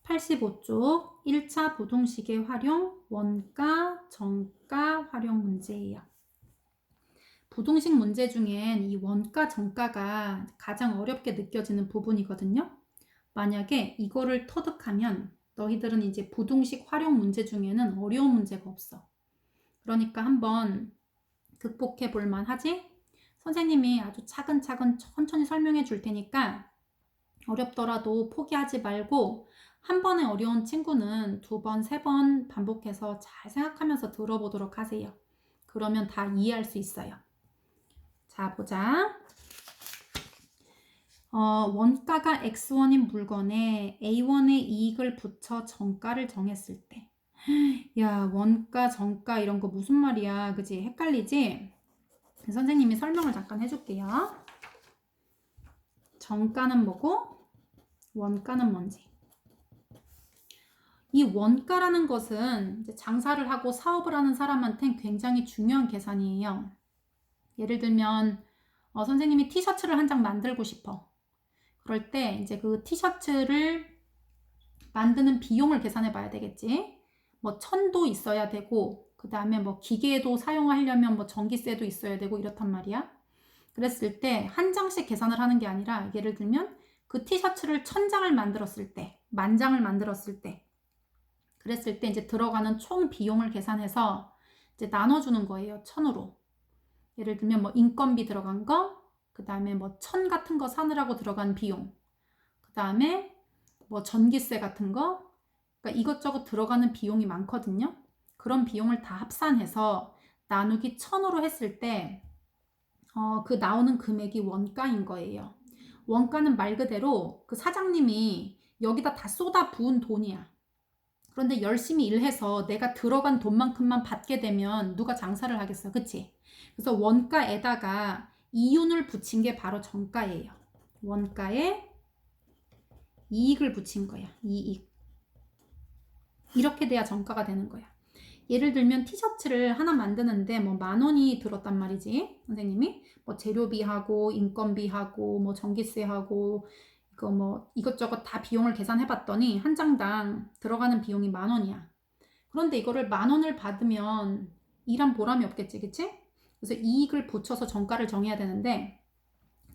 85쪽 1차 부동식의 활용, 원가, 정가 활용 문제예요. 부동식 문제 중엔 이 원가, 정가가 가장 어렵게 느껴지는 부분이거든요. 만약에 이거를 터득하면 너희들은 이제 부동식 활용 문제 중에는 어려운 문제가 없어. 그러니까 한번 극복해 볼 만하지? 선생님이 아주 차근차근 천천히 설명해 줄 테니까 어렵더라도 포기하지 말고 한 번에 어려운 친구는 2번, 3번 반복해서 잘 생각하면서 들어보도록 하세요. 그러면 다 이해할 수 있어요. 자, 보자. 원가가 X1인 물건에 A1의 이익을 붙여 정가를 정했을 때. 야, 원가, 정가 이런 거 무슨 말이야. 그지? 헷갈리지? 선생님이 설명을 잠깐 해줄게요. 정가는 뭐고 원가는 뭔지. 이 원가라는 것은 이제 장사를 하고 사업을 하는 사람한테는 굉장히 중요한 계산이에요. 예를 들면 선생님이 티셔츠를 한 장 만들고 싶어. 그럴 때 이제 그 티셔츠를 만드는 비용을 계산해 봐야 되겠지. 뭐 천도 있어야 되고 그 다음에 뭐 기계도 사용하려면 뭐 전기세도 있어야 되고 이렇단 말이야. 그랬을 때 한 장씩 계산을 하는 게 아니라 예를 들면 그 티셔츠를 1000장을 만들었을 때, 10,000장을 만들었을 때 그랬을 때 이제 들어가는 총 비용을 계산해서 이제 나눠주는 거예요. 1000으로. 예를 들면 뭐 인건비 들어간 거, 그 다음에 뭐 천 같은 거 사느라고 들어간 비용, 그 다음에 뭐 전기세 같은 거, 그러니까 이것저것 들어가는 비용이 많거든요. 그런 비용을 다 합산해서 나누기 1000으로 했을 때 그 나오는 금액이 원가인 거예요. 원가는 말 그대로 그 사장님이 여기다 다 쏟아 부은 돈이야. 그런데 열심히 일해서 내가 들어간 돈만큼만 받게 되면 누가 장사를 하겠어, 그치? 그래서 원가에다가 이윤을 붙인 게 바로 정가예요. 원가에 이익을 붙인 거야, 이익. 이렇게 돼야 정가가 되는 거야. 예를 들면 티셔츠를 하나 만드는데 뭐 10,000원이 들었단 말이지, 선생님이. 뭐 재료비하고 인건비하고 뭐 전기세하고 이거 뭐 이것저것 다 비용을 계산해 봤더니 한 장당 들어가는 비용이 10,000원이야. 그런데 이거를 10,000원을 받으면 일한 보람이 없겠지, 그치? 그래서 이익을 붙여서 정가를 정해야 되는데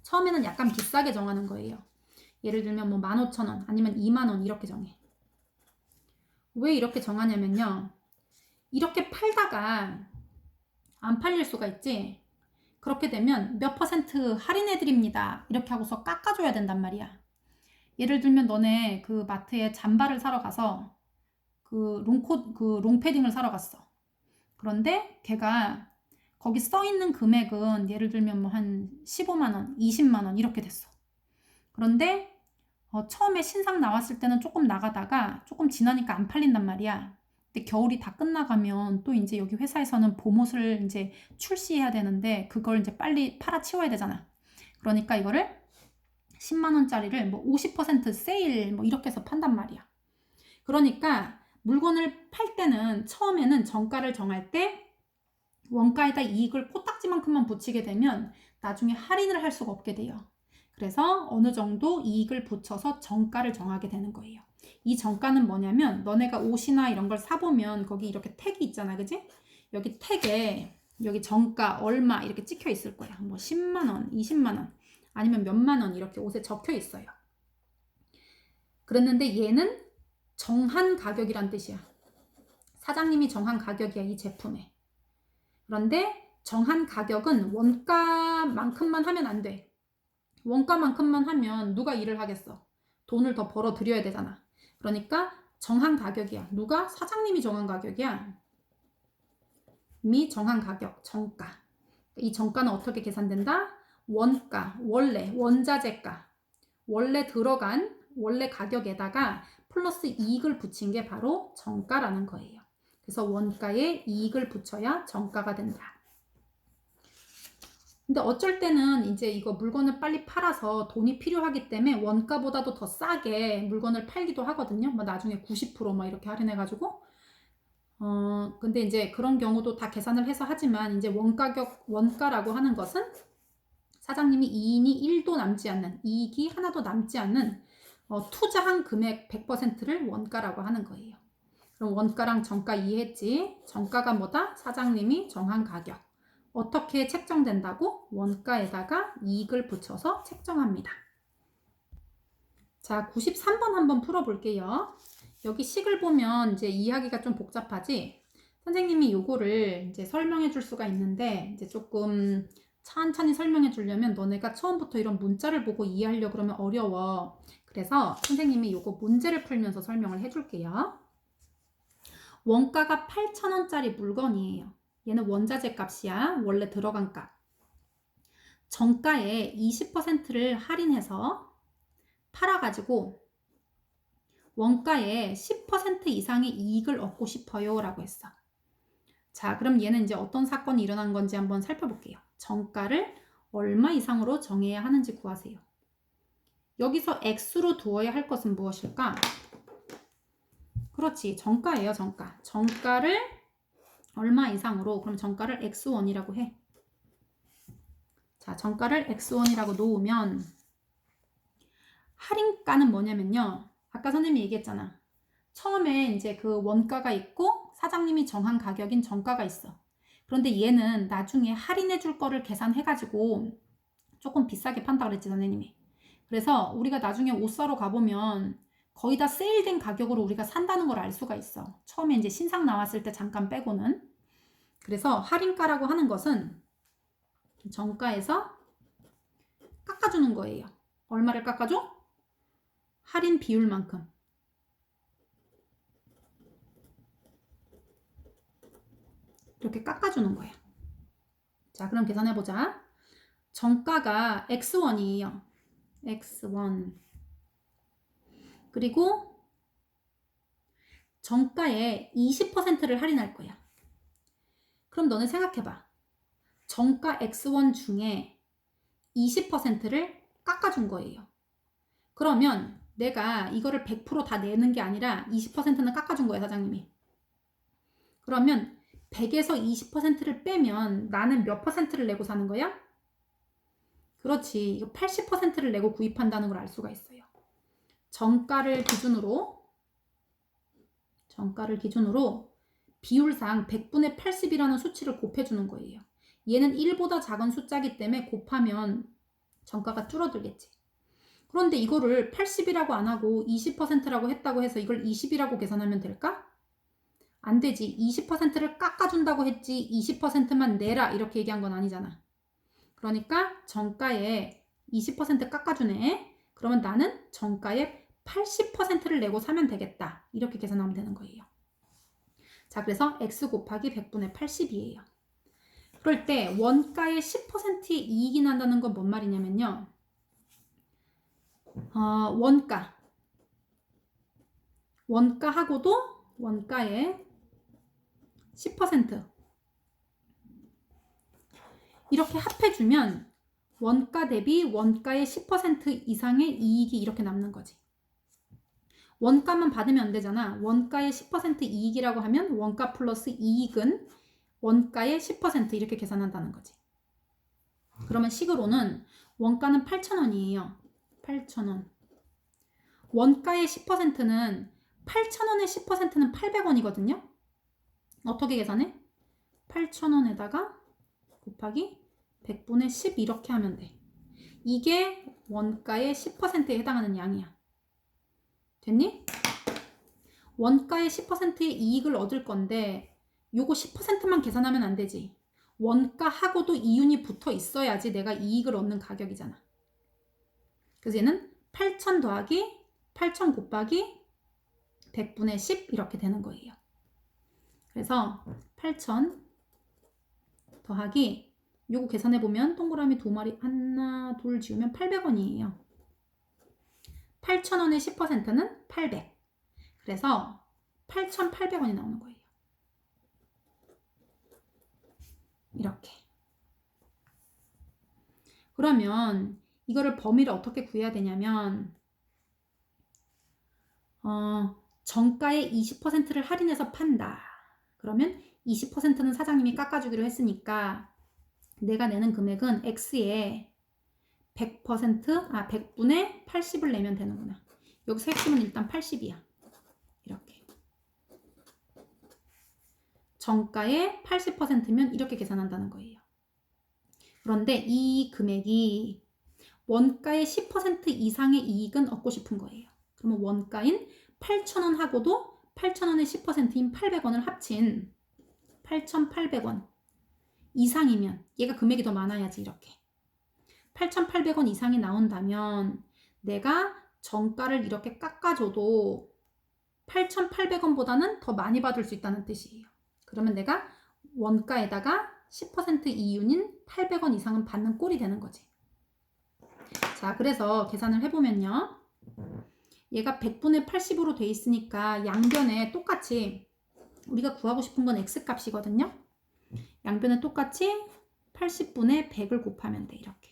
처음에는 약간 비싸게 정하는 거예요. 예를 들면 뭐 15,000원 아니면 20,000원 이렇게 정해. 왜 이렇게 정하냐면요, 이렇게 팔다가 안 팔릴 수가 있지. 그렇게 되면 몇 % 할인해 드립니다 이렇게 하고서 깎아줘야 된단 말이야. 예를 들면 너네 그 마트에 잠바를 사러 가서 그 롱패딩을 사러 갔어. 그런데 걔가 거기 써 있는 금액은 예를 들면 뭐 한 15만원, 20만원 이렇게 됐어. 그런데 처음에 신상 나왔을 때는 조금 나가다가 조금 지나니까 안 팔린단 말이야. 근데 겨울이 다 끝나가면 또 이제 여기 회사에서는 봄옷을 이제 출시해야 되는데 그걸 이제 빨리 팔아치워야 되잖아. 그러니까 이거를 10만원짜리를 뭐 50% 세일 뭐 이렇게 해서 판단 말이야. 그러니까 물건을 팔 때는 처음에는 정가를 정할 때 원가에다 이익을 코딱지만큼만 붙이게 되면 나중에 할인을 할 수가 없게 돼요. 그래서 어느 정도 이익을 붙여서 정가를 정하게 되는 거예요. 이 정가는 뭐냐면 너네가 옷이나 이런 걸 사보면 거기 이렇게 택이 있잖아, 그지? 여기 택에 여기 정가 얼마 이렇게 찍혀 있을 거야. 뭐 10만원, 20만원 아니면 몇만원 이렇게 옷에 적혀 있어요. 그랬는데 얘는 정한 가격이란 뜻이야. 사장님이 정한 가격이야, 이 제품에. 그런데 정한 가격은 원가만큼만 하면 안 돼. 원가만큼만 하면 누가 일을 하겠어? 돈을 더 벌어 들여야 되잖아. 그러니까 정한 가격이야. 누가? 사장님이 정한 가격이야. 미 정한 가격, 정가. 이 정가는 어떻게 계산된다? 원가, 원래, 원자재가. 원래 들어간 원래 가격에다가 플러스 이익을 붙인 게 바로 정가라는 거예요. 그래서 원가에 이익을 붙여야 정가가 된다. 근데 어쩔 때는 이제 이거 물건을 빨리 팔아서 돈이 필요하기 때문에 원가보다도 더 싸게 물건을 팔기도 하거든요. 뭐 나중에 90% 이렇게 할인해가지고. 근데 이제 그런 경우도 다 계산을 해서 하지만 이제 원가라고 하는 것은 사장님이 이익이 1도 남지 않는, 이익이 하나도 남지 않는 투자한 금액 100%를 원가라고 하는 거예요. 그럼 원가랑 정가 이해했지? 정가가 뭐다? 사장님이 정한 가격. 어떻게 책정된다고? 원가에다가 이익을 붙여서 책정합니다. 자, 93번 한번 풀어볼게요. 여기 식을 보면 이제 이해하기가 좀 복잡하지? 선생님이 요거를 이제 설명해 줄 수가 있는데, 이제 조금 천천히 설명해 주려면 너네가 처음부터 이런 문자를 보고 이해하려고 그러면 어려워. 그래서 선생님이 요거 문제를 풀면서 설명을 해 줄게요. 원가가 8,000원짜리 물건이에요. 얘는 원자재 값이야. 원래 들어간 값. 정가에 20%를 할인해서 팔아가지고 원가에 10% 이상의 이익을 얻고 싶어요 라고 했어. 자, 그럼 얘는 이제 어떤 사건이 일어난 건지 한번 살펴볼게요. 정가를 얼마 이상으로 정해야 하는지 구하세요. 여기서 X로 두어야 할 것은 무엇일까? 그렇지, 정가예요, 정가. 정가를 얼마 이상으로, 그럼 정가를 X1이라고 해. 자, 정가를 X1이라고 놓으면 할인가는 뭐냐면요. 아까 선생님이 얘기했잖아. 처음에 이제 그 원가가 있고 사장님이 정한 가격인 정가가 있어. 그런데 얘는 나중에 할인해 줄 거를 계산해가지고 조금 비싸게 판다 그랬지, 선생님이. 그래서 우리가 나중에 옷 사러 가보면 거의 다 세일된 가격으로 우리가 산다는 걸 알 수가 있어. 처음에 이제 신상 나왔을 때 잠깐 빼고는. 그래서 할인가라고 하는 것은 정가에서 깎아주는 거예요. 얼마를 깎아줘? 할인 비율만큼. 이렇게 깎아주는 거예요. 자, 그럼 계산해보자. 정가가 X1이에요. X1. 그리고 정가에 20%를 할인할 거야. 그럼 너는 생각해봐. 정가 X1 중에 20%를 깎아준 거예요. 그러면 내가 이거를 100% 다 내는 게 아니라 20%는 깎아준 거예요, 사장님이. 그러면 100에서 20%를 빼면 나는 몇 퍼센트를 내고 사는 거야? 그렇지. 이거 80%를 내고 구입한다는 걸 알 수가 있어요. 정가를 기준으로 비율상 100분의 80이라는 수치를 곱해주는 거예요. 얘는 1보다 작은 숫자이기 때문에 곱하면 정가가 줄어들겠지. 그런데 이거를 80이라고 안 하고 20%라고 했다고 해서 이걸 20이라고 계산하면 될까? 안 되지. 20%를 깎아준다고 했지 20%만 내라 이렇게 얘기한 건 아니잖아. 그러니까 정가에 20% 깎아주네. 그러면 나는 정가에 80%를 내고 사면 되겠다. 이렇게 계산하면 되는 거예요. 자, 그래서 X 곱하기 100분의 80이에요. 그럴 때 원가의 10%의 이익이 난다는 건 뭔 말이냐면요. 원가하고도 원가의 10% 이렇게 합해주면 원가 대비 원가의 10% 이상의 이익이 이렇게 남는 거지. 원가만 받으면 안 되잖아. 원가의 10% 이익이라고 하면 원가 플러스 이익은 원가의 10% 이렇게 계산한다는 거지. 그러면 식으로는 원가는 8,000원이에요. 8,000원. 원가의 10%는 8,000원의 10%는 800원이거든요. 어떻게 계산해? 8,000원에다가 곱하기 100분의 10 이렇게 하면 돼. 이게 원가의 10%에 해당하는 양이야. 됐니? 원가의 10%의 이익을 얻을 건데 요거 10%만 계산하면 안 되지. 원가하고도 이윤이 붙어 있어야지 내가 이익을 얻는 가격이잖아. 그래서 얘는 8,000 더하기 8,000 곱하기 100분의 10 이렇게 되는 거예요. 그래서 8,000 더하기 요거 계산해보면 동그라미 두 마리 하나 둘 지우면 800원이에요. 8,000원의 10%는 800. 그래서 8,800원이 나오는 거예요. 이렇게. 그러면 이거를 범위를 어떻게 구해야 되냐면 정가의 20%를 할인해서 판다. 그러면 20%는 사장님이 깎아주기로 했으니까 내가 내는 금액은 X에 100분의 80을 내면 되는구나. 여기서 핵심은 일단 80이야. 이렇게. 정가의 80%면 이렇게 계산한다는 거예요. 그런데 이 금액이 원가의 10% 이상의 이익은 얻고 싶은 거예요. 그러면 원가인 8,000원하고도 8,000원의 10%인 800원을 합친 8,800원 이상이면 얘가 금액이 더 많아야지 이렇게. 8,800원 이상이 나온다면 내가 정가를 이렇게 깎아줘도 8,800원보다는 더 많이 받을 수 있다는 뜻이에요. 그러면 내가 원가에다가 10% 이윤인 800원 이상은 받는 꼴이 되는 거지. 자, 그래서 계산을 해보면요. 얘가 100분의 80으로 돼 있으니까 양변에 똑같이 우리가 구하고 싶은 건 x값이거든요. 양변에 똑같이 80분의 100을 곱하면 돼. 이렇게.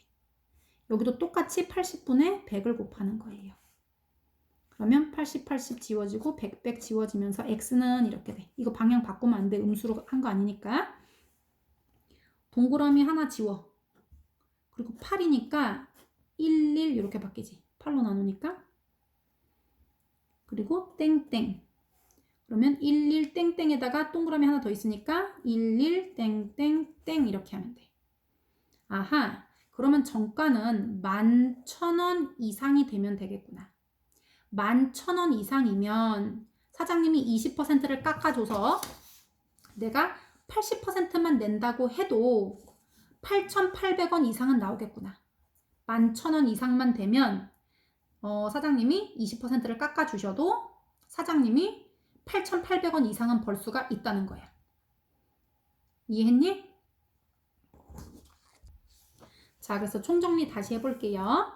여기도 똑같이 80분의 100을 곱하는 거예요. 그러면 80, 80 지워지고 100, 100 지워지면서 x는 이렇게 돼. 이거 방향 바꾸면 안 돼. 음수로 한 거 아니니까. 동그라미 하나 지워. 그리고 8이니까 1, 1 이렇게 바뀌지. 8로 나누니까. 그리고 땡땡. 그러면 1, 1 땡땡에다가 동그라미 하나 더 있으니까 1, 1 땡땡땡 이렇게 하면 돼. 아하. 그러면 정가는 11,000원 이상이 되면 되겠구나. 11,000원 이상이면 사장님이 20%를 깎아줘서 내가 80%만 낸다고 해도 8,800원 이상은 나오겠구나. 11,000원 이상만 되면 사장님이 20%를 깎아주셔도 사장님이 8,800원 이상은 벌 수가 있다는 거야. 이해했니? 자, 그래서 총정리 다시 해볼게요.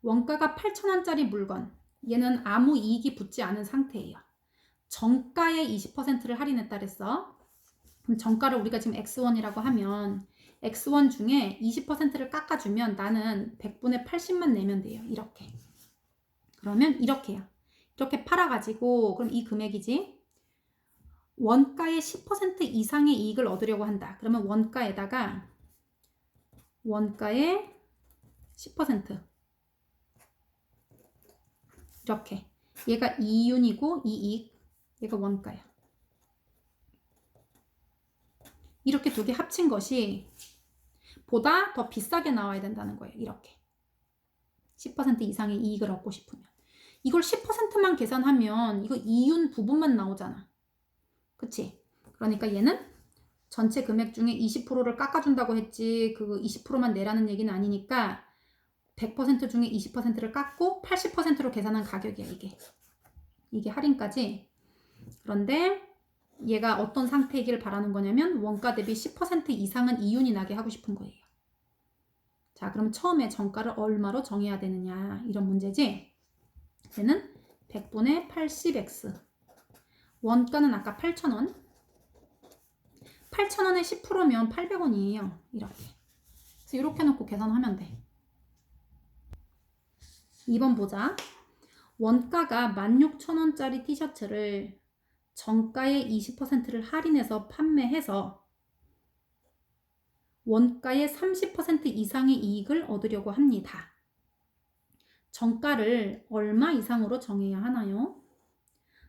원가가 8,000원짜리 물건, 얘는 아무 이익이 붙지 않은 상태예요. 정가의 20%를 할인했다 그랬어. 그럼 정가를 우리가 지금 X1이라고 하면 X1 중에 20%를 깎아주면 나는 100분의 80만 내면 돼요. 이렇게. 그러면 이렇게요. 이렇게 팔아가지고 그럼 이 금액이지. 원가의 10% 이상의 이익을 얻으려고 한다. 그러면 원가에다가 원가의 10% 이렇게. 얘가 이윤이고 이익. 얘가 원가야. 이렇게 두 개 합친 것이 보다 더 비싸게 나와야 된다는 거예요. 이렇게. 10% 이상의 이익을 얻고 싶으면. 이걸 10%만 계산하면 이거 이윤 부분만 나오잖아. 그치? 그러니까 얘는 전체 금액 중에 20%를 깎아준다고 했지 그 20%만 내라는 얘기는 아니니까 100% 중에 20%를 깎고 80%로 계산한 가격이야 이게. 이게 할인까지. 그런데 얘가 어떤 상태이길 바라는 거냐면 원가 대비 10% 이상은 이윤이 나게 하고 싶은 거예요. 자, 그럼 처음에 정가를 얼마로 정해야 되느냐 이런 문제지. 얘는 100분의 80x. 원가는 아까 8,000원. 8,000원에 10%면 800원이에요. 이렇게. 그래서 이렇게 놓고 계산하면 돼. 2번 보자. 원가가 16,000원짜리 티셔츠를 정가의 20%를 할인해서 판매해서 원가의 30% 이상의 이익을 얻으려고 합니다. 정가를 얼마 이상으로 정해야 하나요?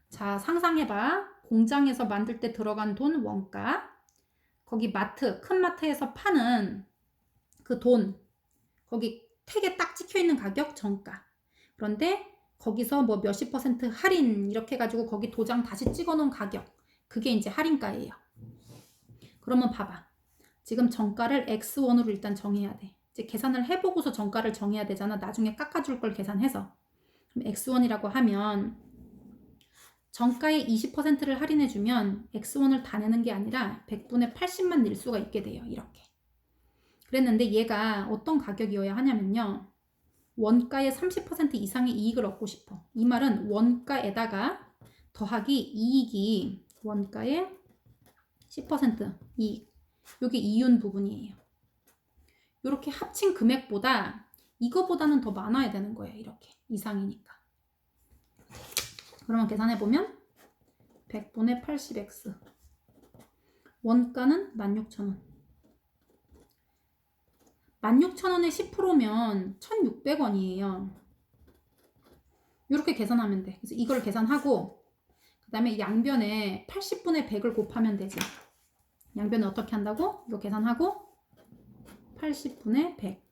자, 상상해봐. 공장에서 만들 때 들어간 돈 원가, 거기 마트, 큰 마트에서 파는 그 돈, 거기 택에 딱 찍혀있는 가격 정가. 그런데 거기서 뭐 몇십 % 할인 이렇게 해가지고 거기 도장 다시 찍어놓은 가격, 그게 이제 할인가예요. 그러면 봐봐. 지금 정가를 X1으로 일단 정해야 돼. 이제 계산을 해보고서 정가를 정해야 되잖아. 나중에 깎아줄 걸 계산해서. 그럼 X1이라고 하면 정가의 20%를 할인해주면 X1을 다 내는 게 아니라 100분의 80만 낼 수가 있게 돼요. 이렇게. 그랬는데 얘가 어떤 가격이어야 하냐면요. 원가의 30% 이상의 이익을 얻고 싶어. 이 말은 원가에다가 더하기 이익이 원가의 10% 이익. 이게 이윤 부분이에요. 이렇게 합친 금액보다 이거보다는 더 많아야 되는 거예요. 이렇게 이상이니까. 그러면 계산해보면 100분의 80x. 원가는 16,000원. 16,000원에 10%면 1,600원이에요. 이렇게 계산하면 돼. 그래서 이걸 계산하고 그 다음에 양변에 80분의 100을 곱하면 되지. 양변에 어떻게 한다고? 이거 계산하고 80분의 100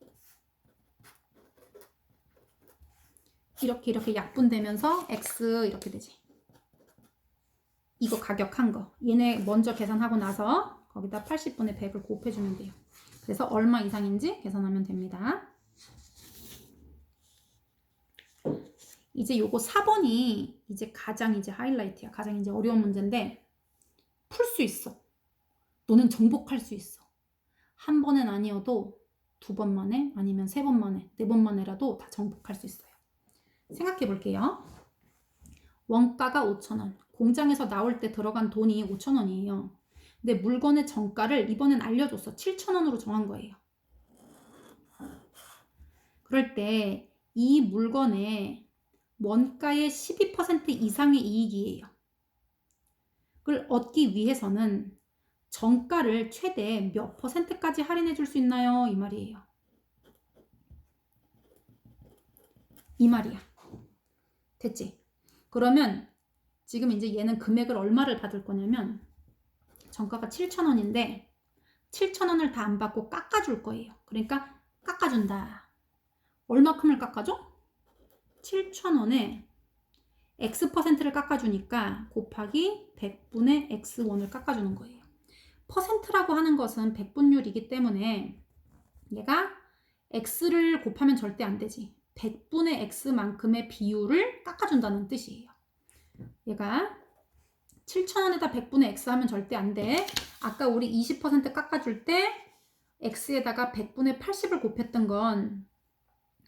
이렇게 약분되면서 x 이렇게 되지. 이거 가격한 거. 얘네 먼저 계산하고 나서 거기다 80분의 100을 곱해주면 돼요. 그래서 얼마 이상인지 계산하면 됩니다. 이제 요거 4번이 이제 가장 이제 하이라이트야. 가장 이제 어려운 문제인데 풀 수 있어. 너는 정복할 수 있어. 한 번은 아니어도 2번 만에 아니면 3번 만에 4번 만에라도 다 정복할 수 있어요. 생각해 볼게요. 원가가 5,000원. 공장에서 나올 때 들어간 돈이 5,000원이에요. 근데 물건의 정가를 이번엔 알려줬어. 7,000원으로 정한 거예요. 그럴 때 이 물건의 원가의 12% 이상의 이익이에요. 그걸 얻기 위해서는 정가를 최대 몇 %까지 할인해 줄 수 있나요? 이 말이에요. 이 말이야. 됐지? 그러면 지금 이제 얘는 금액을 얼마를 받을 거냐면 정가가 7,000원인데 7,000원을 다 안 받고 깎아줄 거예요. 그러니까 깎아준다. 얼마큼을 깎아줘? 7,000원에 X%를 깎아주니까 곱하기 100분의 X1을 깎아주는 거예요. 퍼센트라고 하는 것은 백분율이기 때문에 얘가 X를 곱하면 절대 안 되지. 100분의 X만큼의 비율을 깎아준다는 뜻이에요. 얘가 7,000원에다 100분의 X 하면 절대 안 돼. 아까 우리 20% 깎아줄 때 X에다가 100분의 80을 곱했던 건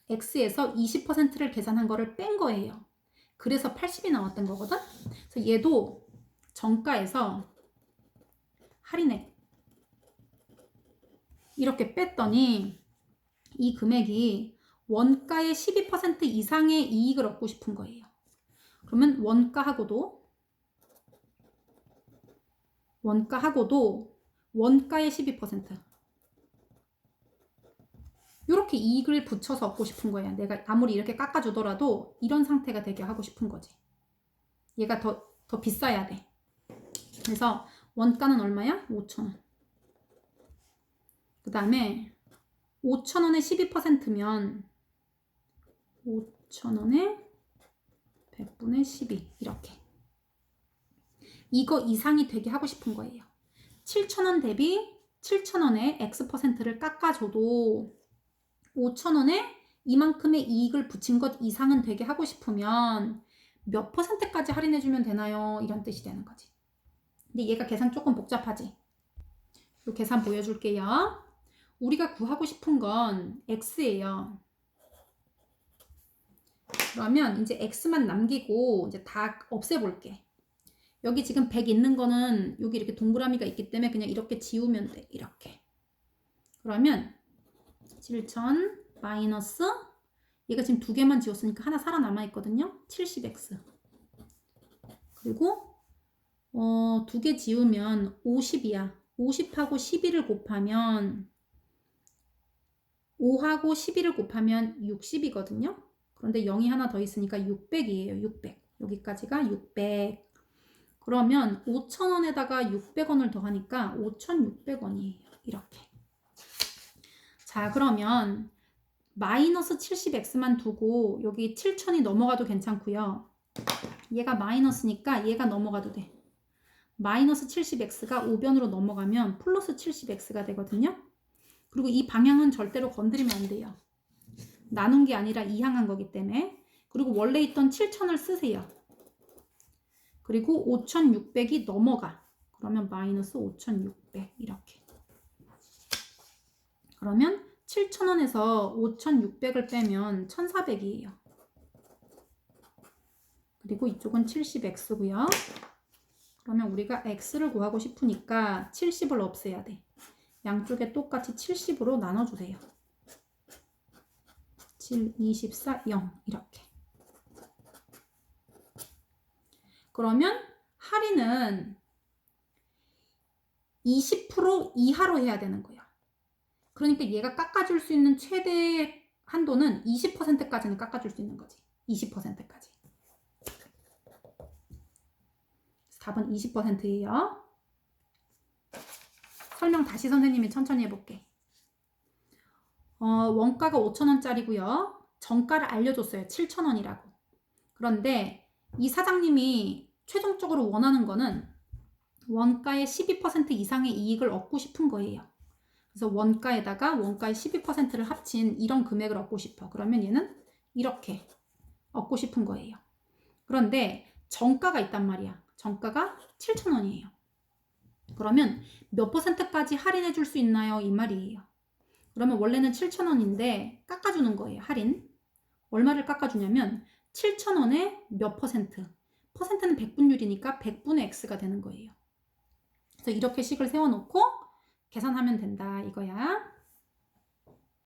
X에서 20%를 계산한 거를 뺀 거예요. 그래서 80이 나왔던 거거든. 그래서 얘도 정가에서 할인액 이렇게 뺐더니 이 금액이 원가의 12% 이상의 이익을 얻고 싶은 거예요. 그러면 원가하고도 원가의 12% 이렇게 이익을 붙여서 얻고 싶은 거야. 내가 아무리 이렇게 깎아주더라도 이런 상태가 되게 하고 싶은 거지. 얘가 더 비싸야 돼. 그래서 원가는 얼마야? 5,000원. 그 다음에 5,000원에 12%면 5,000원에 100분의 12 이렇게. 이거 이상이 되게 하고 싶은 거예요. 7,000원 대비 7,000원에 X%를 깎아줘도 5,000원에 이만큼의 이익을 붙인 것 이상은 되게 하고 싶으면 몇 %까지 할인해주면 되나요? 이런 뜻이 되는 거지. 근데 얘가 계산 조금 복잡하지? 이 계산 보여줄게요. 우리가 구하고 싶은 건 X예요. 그러면 이제 X만 남기고 이제 다 없애볼게. 여기 지금 100 있는 거는 여기 이렇게 동그라미가 있기 때문에 그냥 이렇게 지우면 돼. 이렇게. 그러면 7,000 마이너스 얘가 지금 2개만 지웠으니까 하나 살아남아 있거든요. 70x. 그리고 2개 지우면 50이야. 50하고 12를 곱하면 5하고 12를 곱하면 60이거든요. 그런데 0이 하나 더 있으니까 600이에요. 600. 여기까지가 600. 그러면 5,000원에다가 600원을 더하니까 5,600원이에요. 이렇게. 자, 그러면 마이너스 70x만 두고 여기 7,000이 넘어가도 괜찮고요. 얘가 마이너스니까 얘가 넘어가도 돼. 마이너스 70x가 우변으로 넘어가면 플러스 70x가 되거든요. 그리고 이 방향은 절대로 건드리면 안 돼요. 나눈 게 아니라 이항한 거기 때문에. 그리고 원래 있던 7,000을 쓰세요. 그리고 5,600이 넘어가. 그러면 마이너스 5,600 이렇게. 그러면 7,000원에서 5,600을 빼면 1,400이에요. 그리고 이쪽은 70x고요. 그러면 우리가 x를 구하고 싶으니까 70을 없애야 돼. 양쪽에 똑같이 70으로 나눠주세요. 7, 24, 0 이렇게. 그러면 할인은 20% 이하로 해야 되는 거야. 그러니까 얘가 깎아줄 수 있는 최대 한도는 20%까지는 깎아줄 수 있는 거지. 20%까지. 답은 20%예요. 설명 다시 선생님이 천천히 해볼게. 원가가 5,000원짜리고요. 정가를 알려줬어요. 7,000원이라고. 그런데 이 사장님이 최종적으로 원하는 거는 원가의 12% 이상의 이익을 얻고 싶은 거예요. 그래서 원가에다가 원가의 12%를 합친 이런 금액을 얻고 싶어. 그러면 얘는 이렇게 얻고 싶은 거예요. 그런데 정가가 있단 말이야. 정가가 7,000원이에요. 그러면 몇 %까지 할인해 줄 수 있나요? 이 말이에요. 그러면 원래는 7,000원인데 깎아주는 거예요. 할인. 얼마를 깎아주냐면 7,000원에 몇 %? 퍼센트는 100분율이니까 100분의 X가 되는 거예요. 그래서 이렇게 식을 세워놓고 계산하면 된다 이거야.